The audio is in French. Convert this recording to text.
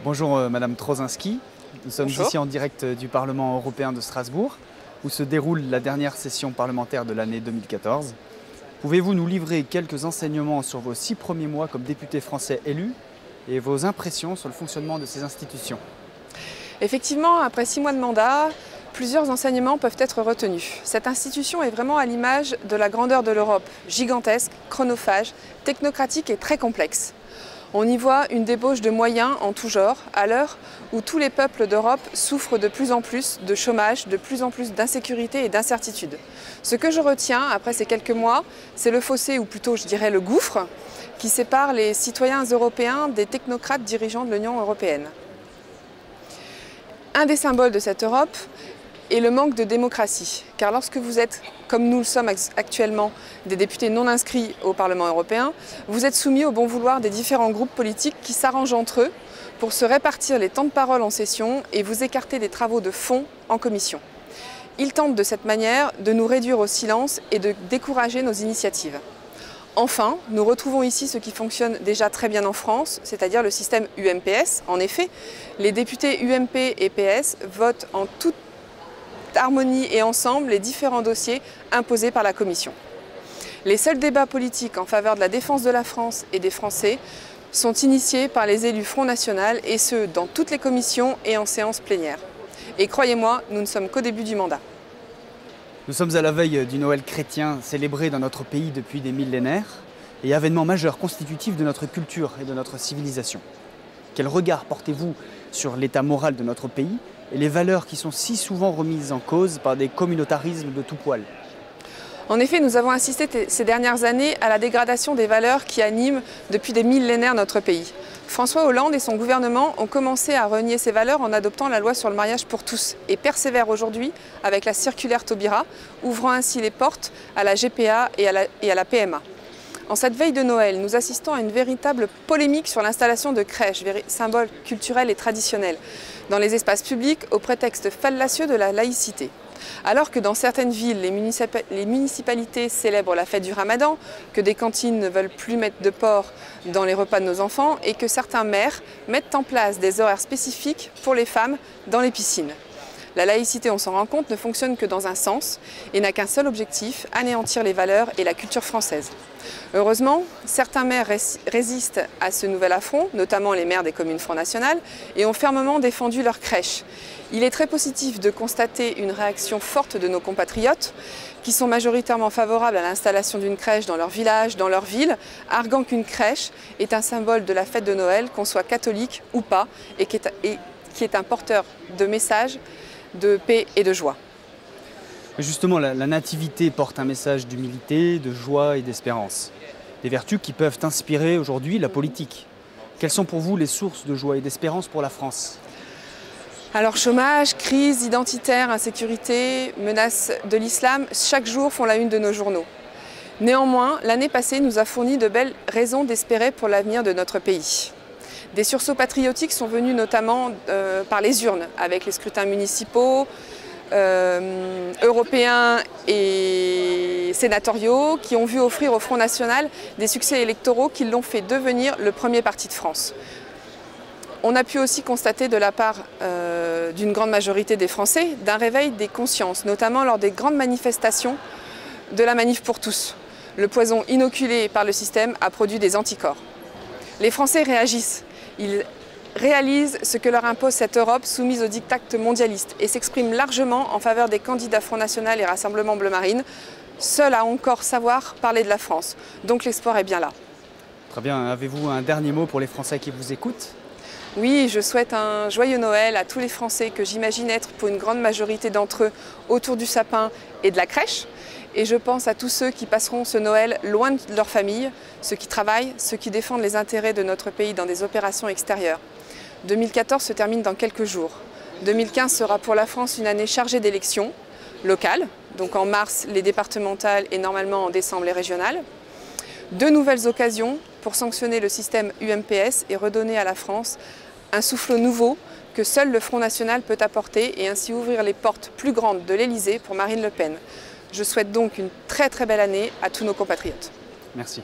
Bonjour Madame Troszczynski, nous sommes Bonjour. ici en direct du Parlement européen de Strasbourg, où se déroule la dernière session parlementaire de l'année 2014. Pouvez-vous nous livrer quelques enseignements sur vos 6 premiers mois comme député français élu et vos impressions sur le fonctionnement de ces institutions? Effectivement, après 6 mois de mandat, plusieurs enseignements peuvent être retenus. Cette institution est vraiment à l'image de la grandeur de l'Europe, gigantesque, chronophage, technocratique et très complexe. On y voit une débauche de moyens en tout genre, à l'heure où tous les peuples d'Europe souffrent de plus en plus de chômage, de plus en plus d'insécurité et d'incertitude. Ce que je retiens après ces quelques mois, c'est le fossé, ou plutôt je dirais le gouffre, qui sépare les citoyens européens des technocrates dirigeants de l'Union européenne. Un des symboles de cette Europe est le manque de démocratie, car lorsque vous êtes, comme nous le sommes actuellement, des députés non inscrits au Parlement européen, vous êtes soumis au bon vouloir des différents groupes politiques qui s'arrangent entre eux pour se répartir les temps de parole en session et vous écarter des travaux de fond en commission. Ils tentent de cette manière de nous réduire au silence et de décourager nos initiatives. Enfin, nous retrouvons ici ce qui fonctionne déjà très bien en France, c'est-à-dire le système UMPS. En effet, les députés UMP et PS votent en toute harmonie et ensemble les différents dossiers imposés par la Commission. Les seuls débats politiques en faveur de la défense de la France et des Français sont initiés par les élus Front National, et ce, dans toutes les commissions et en séance plénière. Et croyez-moi, nous ne sommes qu'au début du mandat. Nous sommes à la veille du Noël chrétien célébré dans notre pays depuis des millénaires et événement majeur constitutif de notre culture et de notre civilisation. Quel regard portez-vous sur l'état moral de notre pays et les valeurs qui sont si souvent remises en cause par des communautarismes de tout poil? En effet, nous avons assisté ces dernières années à la dégradation des valeurs qui animent depuis des millénaires notre pays. François Hollande et son gouvernement ont commencé à renier ces valeurs en adoptant la loi sur le mariage pour tous et persévèrent aujourd'hui avec la circulaire Taubira, ouvrant ainsi les portes à la GPA et à la PMA. En cette veille de Noël, nous assistons à une véritable polémique sur l'installation de crèches, symbole culturel et traditionnel, dans les espaces publics au prétexte fallacieux de la laïcité. Alors que dans certaines villes, les municipalités célèbrent la fête du Ramadan, que des cantines ne veulent plus mettre de porc dans les repas de nos enfants et que certains maires mettent en place des horaires spécifiques pour les femmes dans les piscines. La laïcité, on s'en rend compte, ne fonctionne que dans un sens et n'a qu'un seul objectif, anéantir les valeurs et la culture française. Heureusement, certains maires résistent à ce nouvel affront, notamment les maires des communes Front National, et ont fermement défendu leurs crèches. Il est très positif de constater une réaction forte de nos compatriotes qui sont majoritairement favorables à l'installation d'une crèche dans leur village, dans leur ville, arguant qu'une crèche est un symbole de la fête de Noël, qu'on soit catholique ou pas, et qui est un porteur de messages de paix et de joie. Justement, la nativité porte un message d'humilité, de joie et d'espérance. Des vertus qui peuvent inspirer aujourd'hui la politique. Quelles sont pour vous les sources de joie et d'espérance pour la France? Alors chômage, crise identitaire, insécurité, menace de l'islam, chaque jour font la une de nos journaux. Néanmoins, l'année passée nous a fourni de belles raisons d'espérer pour l'avenir de notre pays. Des sursauts patriotiques sont venus notamment par les urnes, avec les scrutins municipaux, européens et sénatoriaux, qui ont vu offrir au Front National des succès électoraux qui l'ont fait devenir le premier parti de France. On a pu aussi constater de la part d'une grande majorité des Français d'un réveil des consciences, notamment lors des grandes manifestations de la Manif pour tous. Le poison inoculé par le système a produit des anticorps. Les Français réagissent. Ils réalisent ce que leur impose cette Europe soumise aux diktats mondialistes et s'expriment largement en faveur des candidats Front National et Rassemblement Bleu Marine, seuls à encore savoir parler de la France. Donc l'espoir est bien là. Très bien. Avez-vous un dernier mot pour les Français qui vous écoutent? Oui, je souhaite un joyeux Noël à tous les Français que j'imagine être pour une grande majorité d'entre eux autour du sapin et de la crèche. Et je pense à tous ceux qui passeront ce Noël loin de leur famille, ceux qui travaillent, ceux qui défendent les intérêts de notre pays dans des opérations extérieures. 2014 se termine dans quelques jours. 2015 sera pour la France une année chargée d'élections locales, donc en mars les départementales et normalement en décembre les régionales. 2 nouvelles occasions pour sanctionner le système UMPS et redonner à la France un souffle nouveau que seul le Front National peut apporter et ainsi ouvrir les portes plus grandes de l'Elysée pour Marine Le Pen. Je souhaite donc une très belle année à tous nos compatriotes. Merci.